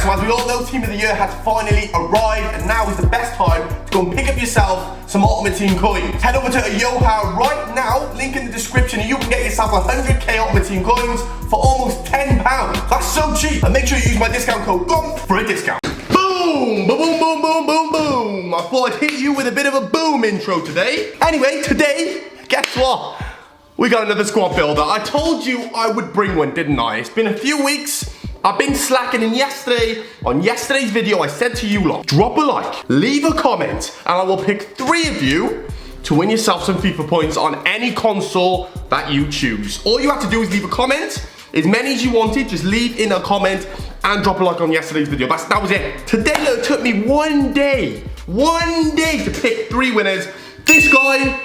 so as we all know, Team of the Year has finally arrived, and now is the best time to go and pick up yourself some Ultimate Team coins. Head over to Yoha right now, link in the description, and you can get yourself 100k Ultimate Team coins for almost £10. That's so cheap. And make sure you use my discount code Gonth for a discount. Boom, boom, boom, boom, boom, boom, boom. I thought I'd hit you with a bit of a boom intro today. Anyway, today, guess what? We got another squad builder. I told you I would bring one, didn't I? It's been a few weeks. I've been slacking, and on yesterday's video, I said to you lot, drop a like, leave a comment, and I will pick 3 of you to win yourself some FIFA points on any console that you choose. All you have to do is leave a comment, as many as you wanted, just leave in a comment and drop a like on yesterday's video. That was it. Today, though, it took me one day to pick 3 winners. This guy,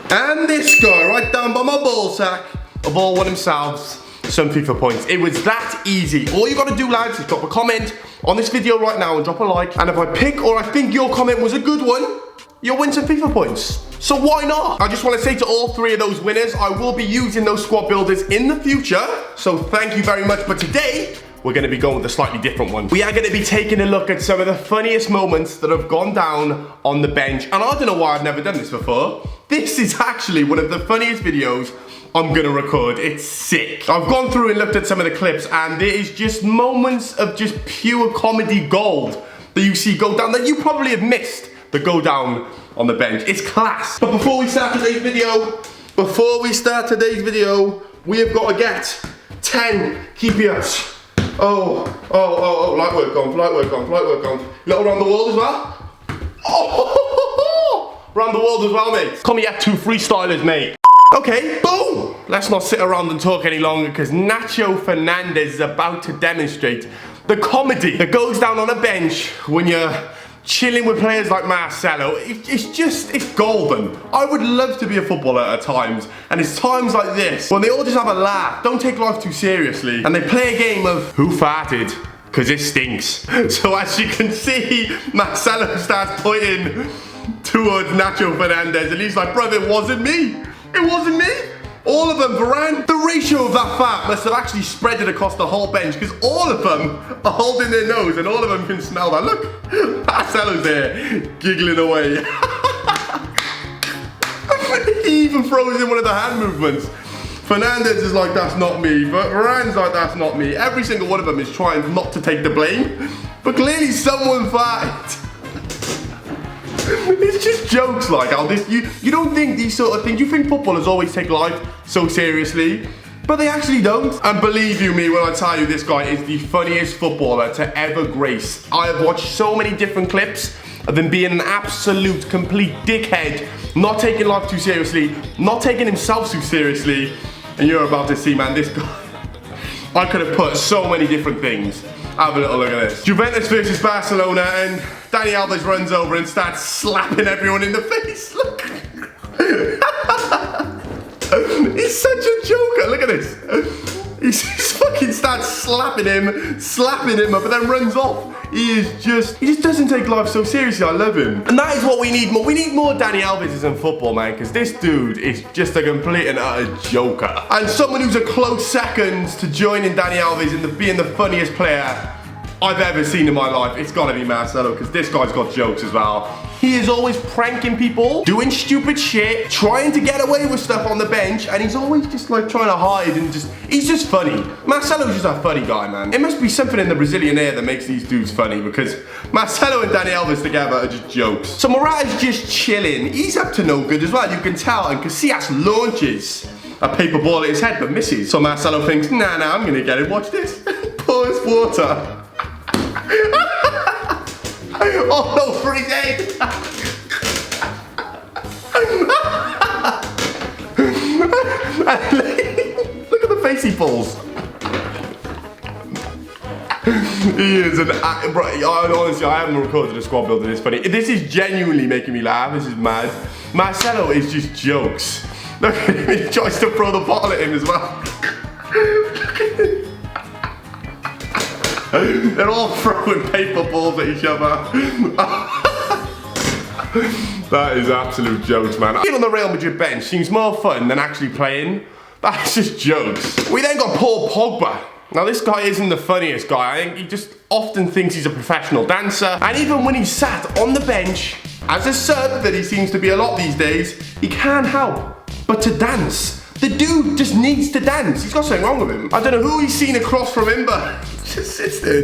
and this guy, right down by my ball sack, have all won themselves some FIFA points. It was that easy. All you gotta do, lads, is drop a comment on this video right now and drop a like. And if I pick or I think your comment was a good one, you'll win some FIFA points. So why not? I just want to say to all 3 of those winners, I will be using those squad builders in the future. So thank you very much. But today, we're going to be going with a slightly different one. We are going to be taking a look at some of the funniest moments that have gone down on the bench. And I don't know why I've never done this before. This is actually one of the funniest videos I'm gonna record. It's sick. I've gone through and looked at some of the clips, and there is just moments of just pure comedy gold that you see go down that you probably have missed that go down on the bench. It's class. But before we start today's video, we have got to get 10 keep-ups. Oh, light work on. Little around the world as well. Oh, around the world as well, mate. Call me F2 freestylers, mate. Okay, boom! Let's not sit around and talk any longer, because Nacho Fernandez is about to demonstrate the comedy that goes down on a bench when you're chilling with players like Marcelo. It's golden. I would love to be a footballer at times, and it's times like this when they all just have a laugh, don't take life too seriously, and they play a game of who farted, because it stinks. So as you can see, Marcelo starts pointing towards Nacho Fernandez, and he's like, brother, it wasn't me. It wasn't me. All of them, Varane. The ratio of that fat must have actually spread it across the whole bench, because all of them are holding their nose and all of them can smell that. Look, Marcelo's there, giggling away. He even throws in one of the hand movements. Fernandez is like, that's not me. But Varane's like, that's not me. Every single one of them is trying not to take the blame. But clearly someone farted. It's just jokes like how this, you don't think these sort of things, you think footballers always take life so seriously, but they actually don't. And believe you me when I tell you, this guy is the funniest footballer to ever grace. I have watched so many different clips of him being an absolute complete dickhead, not taking life too seriously, not taking himself too seriously, and you're about to see, man, this guy, I could have put so many different things. Have a little look at this. Juventus versus Barcelona, and Dani Alves runs over and starts slapping everyone in the face. Look. He's such a joker. Look at this. He just fucking starts slapping him up, and then runs off. He just doesn't take life so seriously. I love him. And that is what we need more. We need more Dani Alves in football, man, because this dude is just a complete and utter joker. And someone who's a close second to joining Dani Alves in being the funniest player I've ever seen in my life, it's gotta be Marcelo, because this guy's got jokes as well. He is always pranking people, doing stupid shit, trying to get away with stuff on the bench, and he's always just like trying to hide and he's just funny. Marcelo's just a funny guy, man. It must be something in the Brazilian air that makes these dudes funny, because Marcelo and Dani Alves together are just jokes. So Morata's just chilling. He's up to no good as well, you can tell, and Casillas launches a paper ball at his head but misses. So Marcelo thinks, nah, I'm gonna get it, watch this. Pours water. Oh no, freaking! Look at the face he pulls. He is an honestly, I haven't recorded a squad builder this funny. This is genuinely making me laugh. This is mad. Marcelo is just jokes. Look at him, he tries to throw the ball at him as well. They're all throwing paper balls at each other. That is absolute jokes, man. Being on the Real Madrid bench seems more fun than actually playing. That's just jokes. We then got Paul Pogba Now this guy isn't the funniest guy. I think he just often thinks he's a professional dancer. And even when he's sat on the bench, as a sub that he seems to be a lot these days, he can't help but to dance. The dude just needs to dance. He's got something wrong with him. I don't know who he's seen across from him, but he just sits there,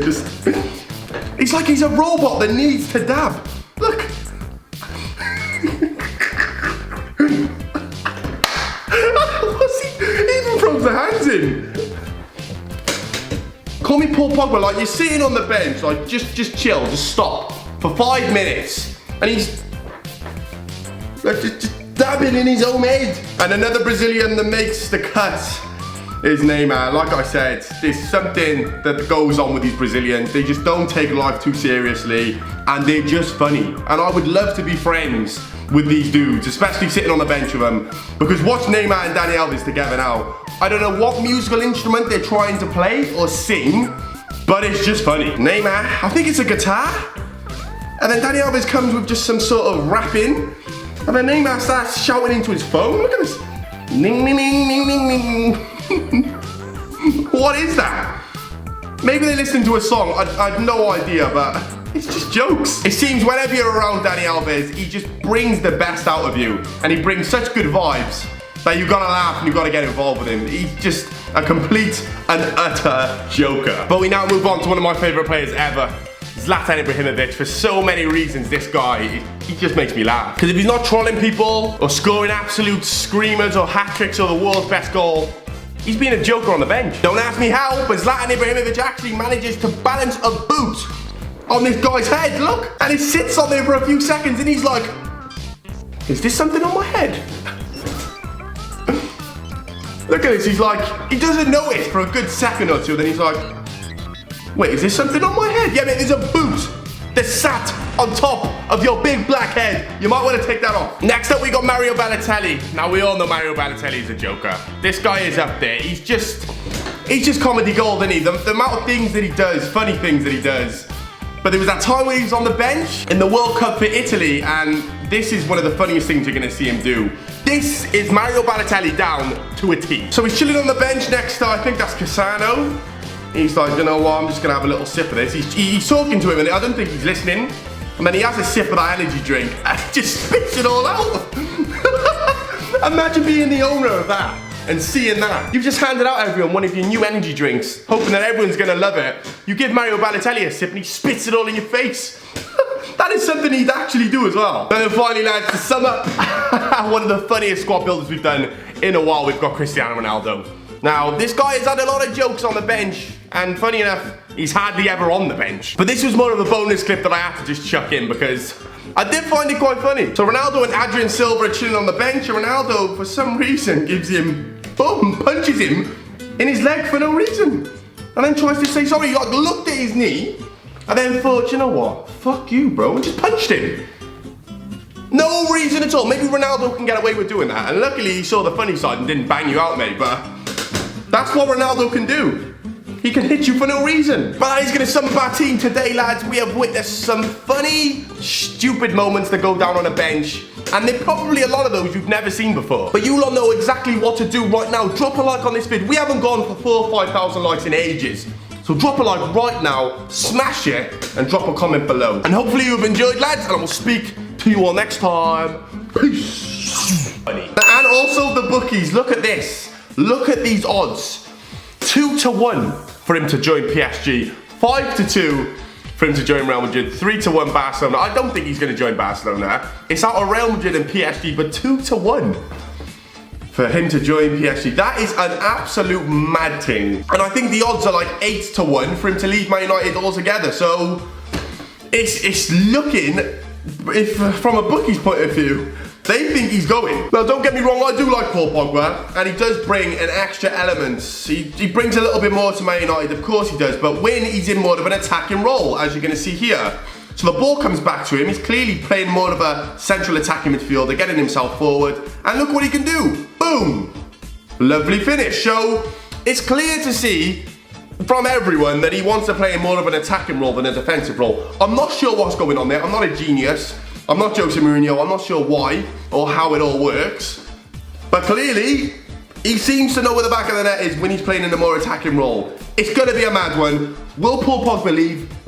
It's like he's a robot that needs to dab. Look. What's he even throws the hands in? Call me Paul Pogba, like you're sitting on the bench, like just chill, just stop for 5 minutes. And he's like just dabbing in his own head. And another Brazilian that makes the cut is Neymar. Like I said, there's something that goes on with these Brazilians. They just don't take life too seriously and they're just funny. And I would love to be friends with these dudes, especially sitting on the bench with them. Because watch Neymar and Dani Alves together now. I don't know what musical instrument they're trying to play or sing, but it's just funny. Neymar, I think it's a guitar. And then Dani Alves comes with just some sort of rapping. And then Neymar starts shouting into his phone. Look at this. Ning, ning, ning, ning, ning, ning. What is that? Maybe they listen to a song. I have no idea, but it's just jokes. It seems whenever you're around Dani Alves, he just brings the best out of you. And he brings such good vibes that you've got to laugh and you've got to get involved with him. He's just a complete and utter joker. But we now move on to one of my favorite players ever. Zlatan Ibrahimovic. For so many reasons, this guy, he just makes me laugh. Because if he's not trolling people or scoring absolute screamers or hat tricks or the world's best goal, he's being a joker on the bench. Don't ask me how, but Zlatan Ibrahimovic actually manages to balance a boot on this guy's head, look. And he sits on there for a few seconds and he's like, is this something on my head? Look at this, he's like, he doesn't notice for a good second or two, then he's like, wait, is this something on my head? Yeah, mate, there's a boot that sat on top of your big black head. You might want to take that off. Next up, we got Muriel Balotelli. Now, we all know Muriel Balotelli is a joker. This guy is up there. He's just comedy gold, isn't he? The amount of things that he does, funny things that he does. But there was that time where he was on the bench in the World Cup for Italy, and this is one of the funniest things you're going to see him do. This is Muriel Balotelli down to a T. So he's chilling on the bench next to, I think that's Cristiano. He's like, you know what, I'm just gonna have a little sip of this. He's talking to him and I don't think he's listening. And then he has a sip of that energy drink and just spits it all out. Imagine being the owner of that and seeing that. You've just handed out everyone one of your new energy drinks, hoping that everyone's gonna love it. You give Muriel Balotelli a sip and he spits it all in your face. That is something he'd actually do as well. And then finally, lads, to sum up, one of the funniest squad builders we've done in a while, we've got Cristiano Ronaldo. Now, this guy has had a lot of jokes on the bench, and funny enough, he's hardly ever on the bench. But this was more of a bonus clip that I had to just chuck in because I did find it quite funny. So Ronaldo and Adrian Silva are chilling on the bench, and Ronaldo, for some reason, gives him, boom, punches him in his leg for no reason. And then tries to say sorry, like looked at his knee, and then thought, you know what, fuck you, bro, and just punched him. No reason at all. Maybe Ronaldo can get away with doing that, and luckily he saw the funny side and didn't bang you out, mate, but that's what Ronaldo can do. He can hit you for no reason. But that is going to sum up our team today, lads. We have witnessed some funny, stupid moments that go down on a bench. And they're probably a lot of those you've never seen before. But you'll all know exactly what to do right now. Drop a like on this vid. We haven't gone for 4,000 or 5,000 likes in ages. So drop a like right now, smash it, and drop a comment below. And hopefully you've enjoyed, lads, and I will speak to you all next time. Peace. And also the bookies, look at this. Look at these odds. 2-1 for him to join PSG. 5-2 for him to join Real Madrid. 3-1 Barcelona. I don't think he's going to join Barcelona. It's out of Real Madrid and PSG, but 2-1 for him to join PSG. That is an absolute mad thing. And I think the odds are like 8-1 for him to leave Man United altogether. So it's looking, if from a bookie's point of view, they think he's going. Now, don't get me wrong, I do like Paul Pogba, and he does bring an extra element. He brings a little bit more to Man United, of course he does, but when he's in more of an attacking role, as you're going to see here. So the ball comes back to him, he's clearly playing more of a central attacking midfielder, getting himself forward, and look what he can do. Boom! Lovely finish. So it's clear to see from everyone that he wants to play in more of an attacking role than a defensive role. I'm not sure what's going on there, I'm not a genius. I'm not Jose Mourinho, I'm not sure why or how it all works. But clearly, He seems to know where the back of the net is when he's playing in a more attacking role. It's gonna be a mad one. Will Paul Pogba leave?